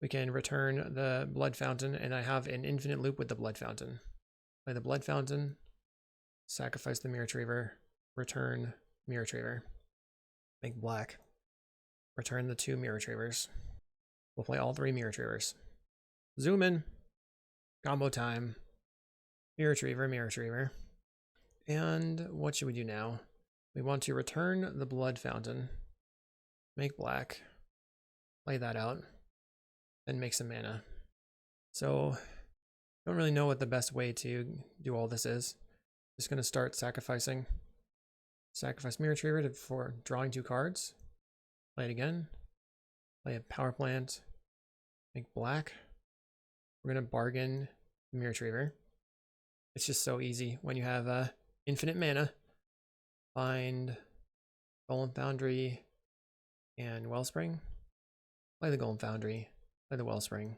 We can return the Blood Fountain, and I have an infinite loop with the Blood Fountain. Play the Blood Fountain. Sacrifice the Mirror Retriever. Return Mirror Retriever. Make black. Return the 2 Mirror Retrievers. We'll play all 3 Mirror Retrievers. Zoom in. Combo time. Mirror Retriever, Mirror Retriever. And what should we do now? We want to return the Blood Fountain. Make black. Play that out. Then make some mana. So, don't really know what the best way to do all this is. Just going to start sacrificing. Sacrifice Mirror Retriever for drawing 2 cards. Play it again. Play a power plant. Make black. We're going to bargain Mirror Retriever. It's just so easy when you have infinite mana. Find Golem Foundry and Wellspring. Play the Golem Foundry. Play the Wellspring.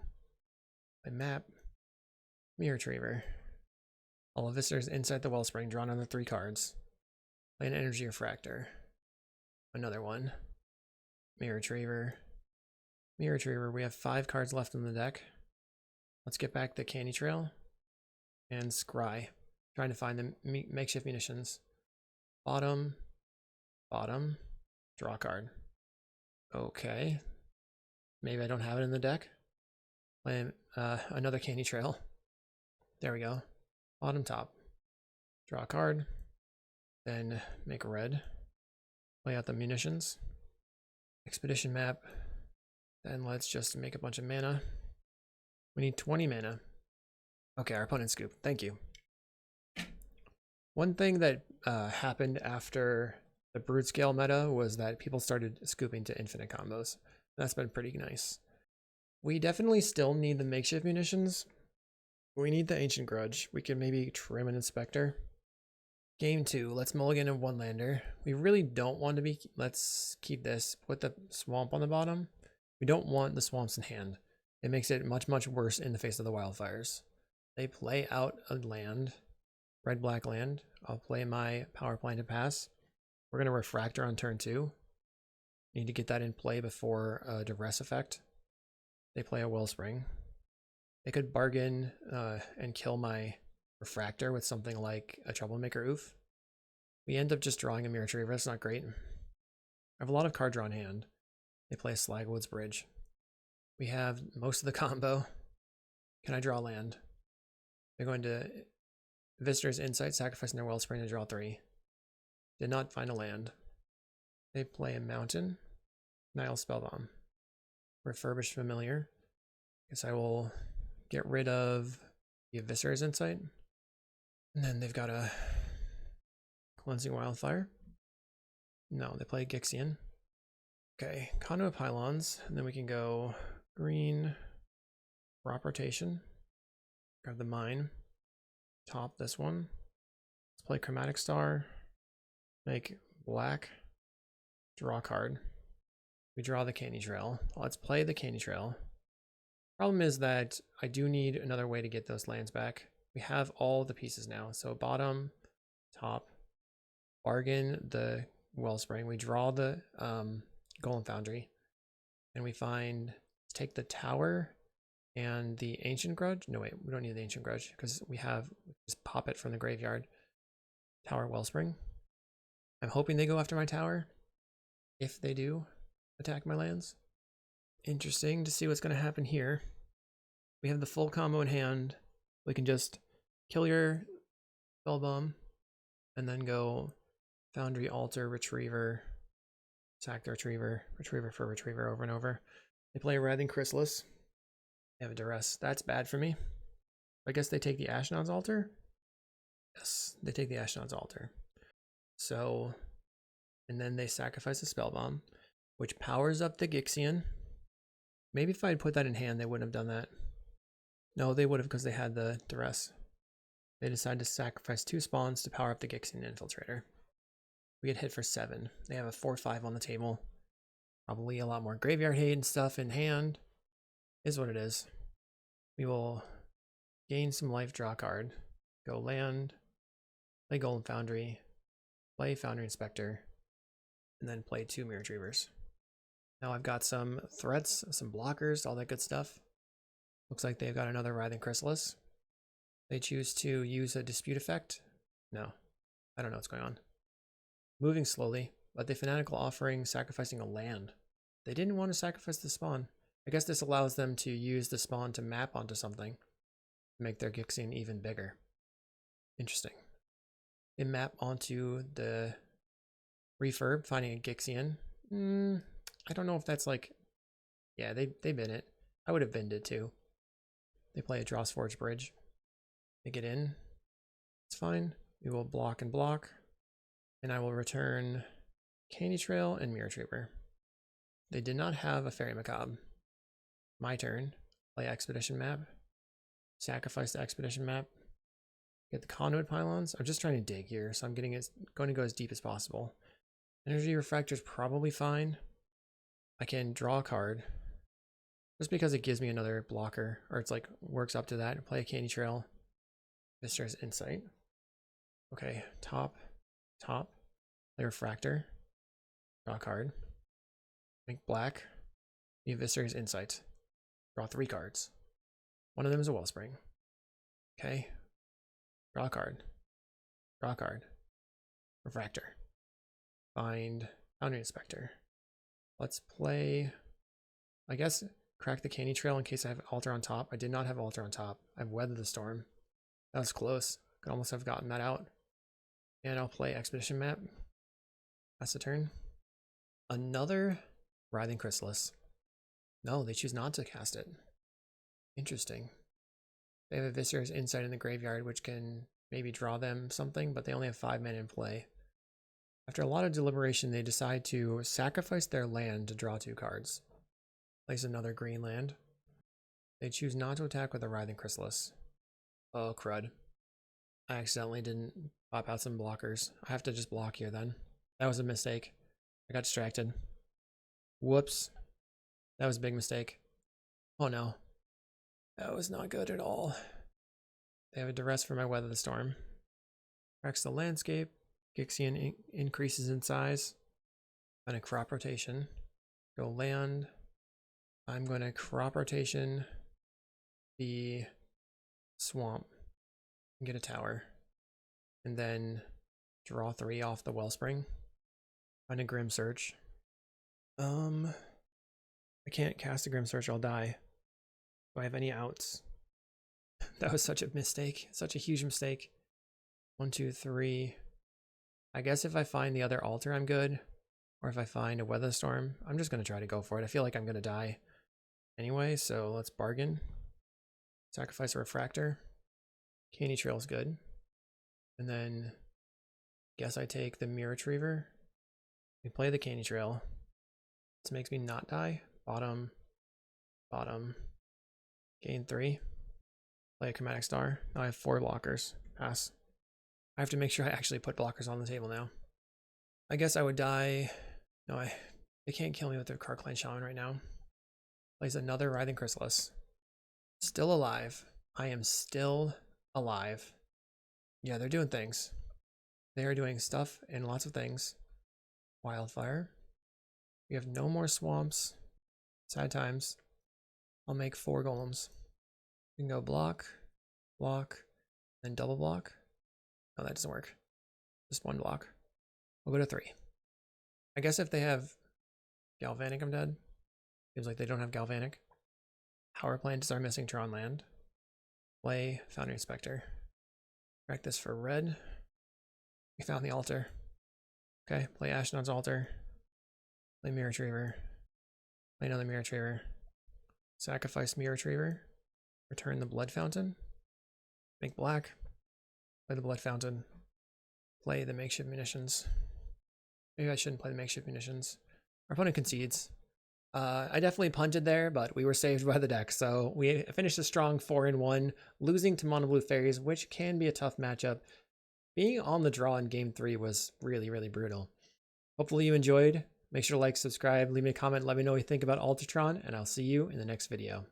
Play map. Mirror Retriever. All of Viscer's inside the Wellspring, drawn on the 3 cards. Play an Energy Refractor. Another one. Mirror Retriever. Mirror Retriever. We have 5 cards left in the deck. Let's get back the Candy Trail. And Scry. Trying to find the Makeshift Munitions. Bottom. Bottom. Draw a card. Okay. Maybe I don't have it in the deck. Play another Candy Trail. There we go. Bottom, top. Draw a card. Then make red. Play out the munitions. Expedition map. Then let's just make a bunch of mana. We need 20 mana. Okay, our opponent scoop. Thank you. One thing that happened after the Brood Scale meta was that people started scooping to infinite combos. That's been pretty nice. We definitely still need the Makeshift Munitions. We need the Ancient Grudge. We can maybe trim an Inspector. Game 2, let's mulligan a 1-lander. We really don't want to be, let's keep this, put the Swamp on the bottom. We don't want the swamps in hand. It makes it much, much worse in the face of the Wildfires. They play out a land, red-black land. I'll play my power plant to pass. We're going to Refractor on turn 2. Need to get that in play before a Duress effect. They play a Wellspring. They could bargain and kill my Refractor with something like a Troublemaker Oof. We end up just drawing a Mirror Retriever. That's not great. I have a lot of card draw in hand. They play a Slagwoods Bridge. We have most of the combo. Can I draw land? They're going to Visitor's Insight, sacrificing their Wellspring to draw 3. Did not find a land. They play a mountain. Nile Spellbomb. Refurbished Familiar. Guess I will get rid of the Visitor's Insight. And then they've got a Cleansing Wildfire. No, they play Gixian. Okay, Conduit Pylons. And then we can go green, crop rotation. Grab the mine. Top this one. Let's play Chromatic Star. Make black. Draw a card. We draw the Candy Trail. Let's play the Candy Trail. Problem is that I do need another way to get those lands back. We have all the pieces now. So bottom, top, bargain the Wellspring. We draw the Golem Foundry. And we find, let's take the tower and the Ancient Grudge. No, wait, we don't need the Ancient Grudge because we have, just pop it from the graveyard. Tower Wellspring. I'm hoping they go after my tower. If they do attack my lands. Interesting to see what's going to happen here. We have the full combo in hand. We can just kill your Spellbomb and then go Foundry Altar Retriever. Attack the Retriever. Retriever for Retriever over and over. They play a Writhing Chrysalis. They have a Duress. That's bad for me. I guess they take the Ashnod's Altar. Yes, they take the Ashnod's Altar. So, and then they sacrifice a Spellbomb, which powers up the Gixian. Maybe if I had put that in hand, they wouldn't have done that. No, they would have because they had the Duress. They decided to sacrifice 2 spawns to power up the Gixian Infiltrator. We get hit for 7. They have a 4/5 on the table. Probably a lot more graveyard hate and stuff in hand. Is what it is. We will gain some life, draw a card. Go land. Play Golem Foundry. Play Foundry Inspector. And then play 2 Mirror Retrievers. Now I've got some threats, some blockers, all that good stuff. Looks like they've got another Writhing Chrysalis. They choose to use a Dispute effect. No, I don't know what's going on. Moving slowly, but the Fanatical Offering sacrificing a land. They didn't want to sacrifice the spawn. I guess this allows them to use the spawn to map onto something. Make their Gixian even bigger. Interesting. They map onto the refurb, finding a Gixian. I don't know if that's like... Yeah, they bin it. I would have binned it too. They play a Drossforge Bridge. They get in. It's fine. We will block and block. And I will return Candy Trail and Mirror Trooper. They did not have a Fairy Macabre. My turn. Play Expedition Map. Sacrifice the Expedition Map. Get the Conduit Pylons. I'm just trying to dig here, so I'm going to go as deep as possible. Energy Refractor is probably fine. I can draw a card. Just because it gives me another blocker, or it's like works up to that. Play a Candy Trail. Visitor's Insight. Okay, top. Play Refractor. Draw a card. Make black. Be Visitor's Insight. Draw 3 cards. One of them is a Wellspring. Okay. Draw a card. Draw a card. Refractor. Find Foundry Inspector. Let's play, I guess, crack the Candy Trail in case I have Altar on top. I did not have Altar on top. I've Weathered the Storm. That was close. Could almost have gotten that out. And I'll play Expedition Map. That's the turn. Another Writhing Chrysalis. No, they choose not to cast it. Interesting. They have a Viscer's Insight in the graveyard, which can maybe draw them something, but they only have 5 men in play. After a lot of deliberation, they decide to sacrifice their land to draw 2 cards. Place another green land. They choose not to attack with a Writhing Chrysalis. Oh, crud. I accidentally didn't pop out some blockers. I have to just block here then. That was a mistake. I got distracted. Whoops. That was a big mistake. Oh no. That was not good at all. They have a Duress for my Weather the Storm. Cracks the landscape. Gixian increases in size. I'm going to crop rotation. Go land. I'm going to crop rotation the swamp and get a tower. And then draw 3 off the Wellspring. Find a Grim Search. I can't cast a Grim Search, I'll die. Do I have any outs? That was such a mistake. Such a huge mistake. 1, 2, 3. I guess if I find the other altar, I'm good. Or if I find a weather storm, I'm just going to try to go for it. I feel like I'm going to die anyway, so let's bargain. Sacrifice a refractor. Candy Trail is good. And then guess I take the Mirror Retriever. We play the Candy Trail. This makes me not die. Bottom. Bottom. Gain 3. Play a Chromatic Star. Now I have 4 blockers. Pass. I have to make sure I actually put blockers on the table now. I guess I would die. No, they can't kill me with their Karkline Shaman right now. Plays another Writhing Chrysalis. Still alive. I am still alive. Yeah, they're doing things. They are doing stuff and lots of things. Wildfire. We have no more swamps. Sad times. I'll make 4 golems. We can go block, block, then double block. No, that doesn't work. Just 1 block. We'll go to 3. I guess if they have Galvanic, I'm dead. Seems like they don't have Galvanic. Power plant is our missing Tron land. Play Foundry Inspector. Correct this for red. We found the altar. Okay, play Ashnod's altar. Play Mirror Retriever. Play another Mirror Retriever. Sacrifice Mirror Retriever. Return the Blood Fountain. Make black. Play the Blood Fountain. Play the Makeshift Munitions. Maybe I shouldn't play the Makeshift Munitions. Our opponent concedes. I definitely punted there, but we were saved by the deck. So we finished a strong 4-1, losing to Mono Blue Fairies, which can be a tough matchup. Being on the draw in game 3 was really, really brutal. Hopefully you enjoyed. Make sure to like, subscribe, leave me a comment, let me know what you think about Altar Tron, and I'll see you in the next video.